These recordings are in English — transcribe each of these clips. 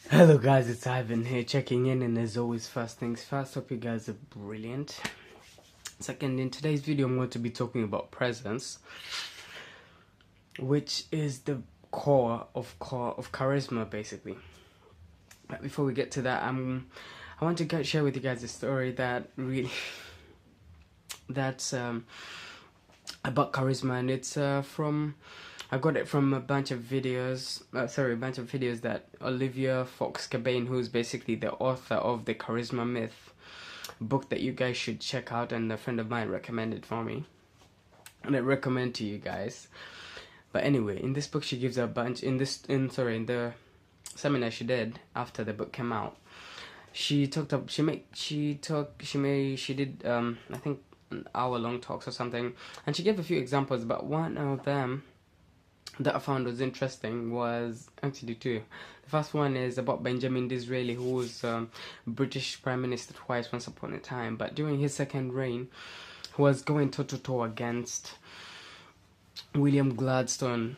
Hello guys, it's Ivan here checking in, and as always, first things first, hope you guys are brilliant. Second, in today's video I'm going to be talking about presence, which is the core of charisma basically. But before we get to that, I want to share with you guys a story that really that's about charisma, and it's from I got it from a bunch of videos. That Olivia Fox-Cabane, who's basically the author of the Charisma Myth book that you guys should check out, and a friend of mine recommended for me, and I recommend to you guys. But anyway, in this book, she gives a bunch in the seminar she did after the book came out. She did I think an hour-long talks or something, and she gave a few examples. But one of them that I found was interesting was actually two. The first one is about Benjamin Disraeli, who was British Prime Minister twice once upon a time, but during his second reign, he was going toe-to-toe against William Gladstone,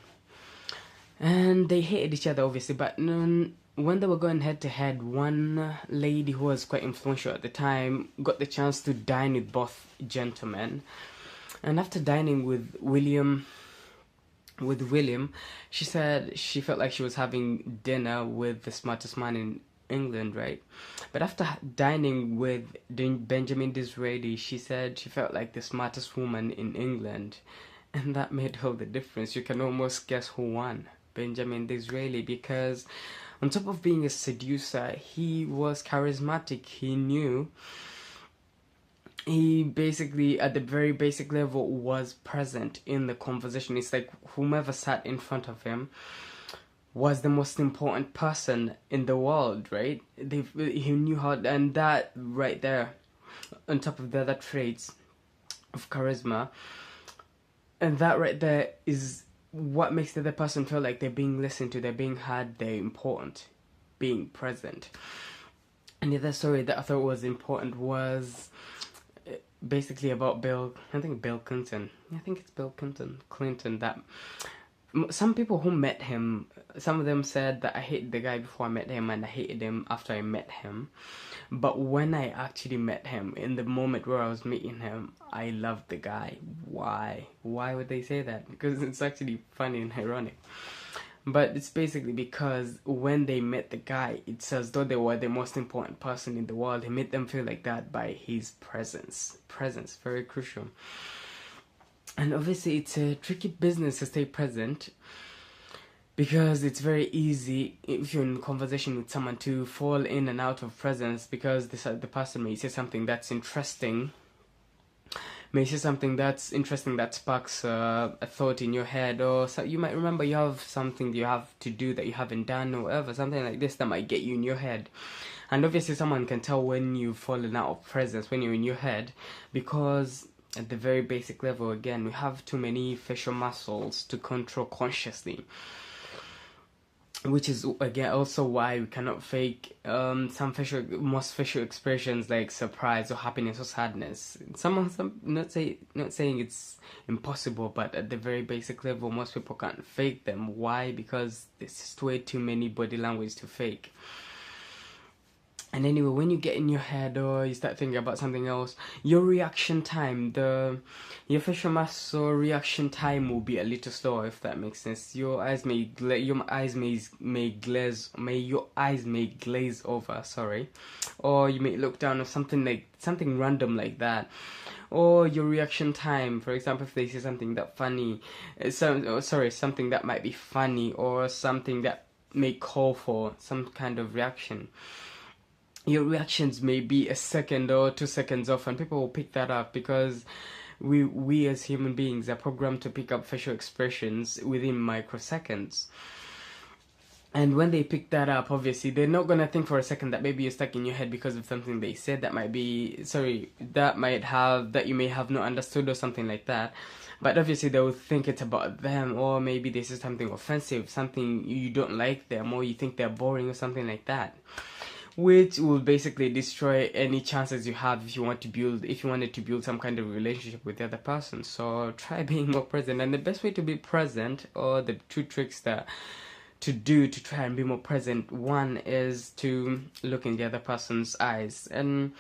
and they hated each other obviously, but when they were going head-to-head, one lady who was quite influential at the time got the chance to dine with both gentlemen, and after dining with William, she said she felt like she was having dinner with the smartest man in England, right? But after dining with Benjamin Disraeli, she said she felt like the smartest woman in England, and that made all the difference. You can almost guess who won. Benjamin Disraeli, because on top of being a seducer, he was charismatic. He basically, at the very basic level, was present in the conversation. It's like whomever sat in front of him was the most important person in the world, right? He knew how, and that right there, on top of the other traits of charisma, and that right there is what makes the other person feel like they're being listened to, they're being heard, they're important, being present. And the other story that I thought was important was basically about Bill Clinton. I think it's Bill Clinton. That some people who met him, some of them said that I hated the guy before I met him, and I hated him after I met him. But when I actually met him, in the moment where I was meeting him, I loved the guy. Why? Why would they say that? Because it's actually funny and ironic. But it's basically because when they met the guy, it's as though they were the most important person in the world. He made them feel like that by his presence. Presence, very crucial. And obviously it's a tricky business to stay present, because it's very easy if you're in conversation with someone to fall in and out of presence, because the person may say something that's interesting, that sparks a thought in your head, or so you might remember you have something you have to do that you haven't done, or whatever, something like this that might get you in your head. And obviously someone can tell when you've fallen out of presence, when you're in your head, because at the very basic level, again, we have too many facial muscles to control consciously, which is again also why we cannot fake most facial expressions like surprise or happiness or sadness. Not saying it's impossible, but at the very basic level, most people can't fake them. Why? Because there's just way too many body language to fake. And anyway, when you get in your head or you start thinking about something else, your reaction time, your facial muscle reaction time will be a little slower, if that makes sense. Your eyes may glaze over, sorry, or you may look down or something random like that. Or your reaction time, for example, if they say something that funny, something that might be funny, or something that may call for some kind of reaction, your reactions may be a second or 2 seconds off, and people will pick that up, because we as human beings are programmed to pick up facial expressions within microseconds. And when they pick that up, obviously they're not gonna think for a second that maybe you're stuck in your head because of something they said that you may have not understood, or something like that. But obviously they will think it's about them, or maybe this is something offensive, something you don't like them, or you think they're boring or something like that, which will basically destroy any chances you have if you wanted to build some kind of relationship with the other person. So try being more present, and the best way to be present, or the two tricks that to do to try and be more present. One is to look in the other person's eyes, and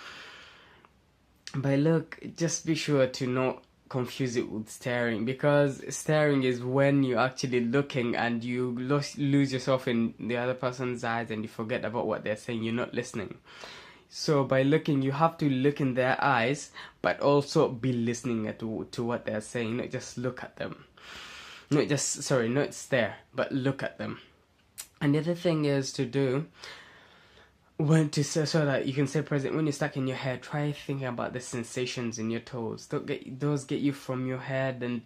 by look, just be sure to not confuse it with staring, because staring is when you're actually looking and you lose yourself in the other person's eyes and you forget about what they're saying. You're not listening. So by looking, you have to look in their eyes, but also be listening to what they're saying, not just look at them. Not stare, but look at them. And the other thing is to do, so that you can stay present when you're stuck in your head. Try thinking about the sensations in your toes. Those get you from your head and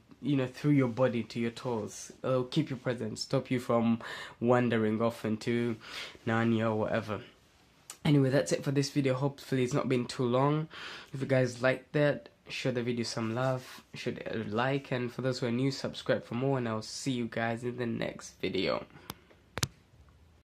through your body to your toes. It'll keep you present, stop you from wandering off into Narnia or whatever. Anyway, that's it for this video. Hopefully it's not been too long. If you guys liked that, show the video some love, show it a like, and for those who are new, subscribe for more, and I'll see you guys in the next video.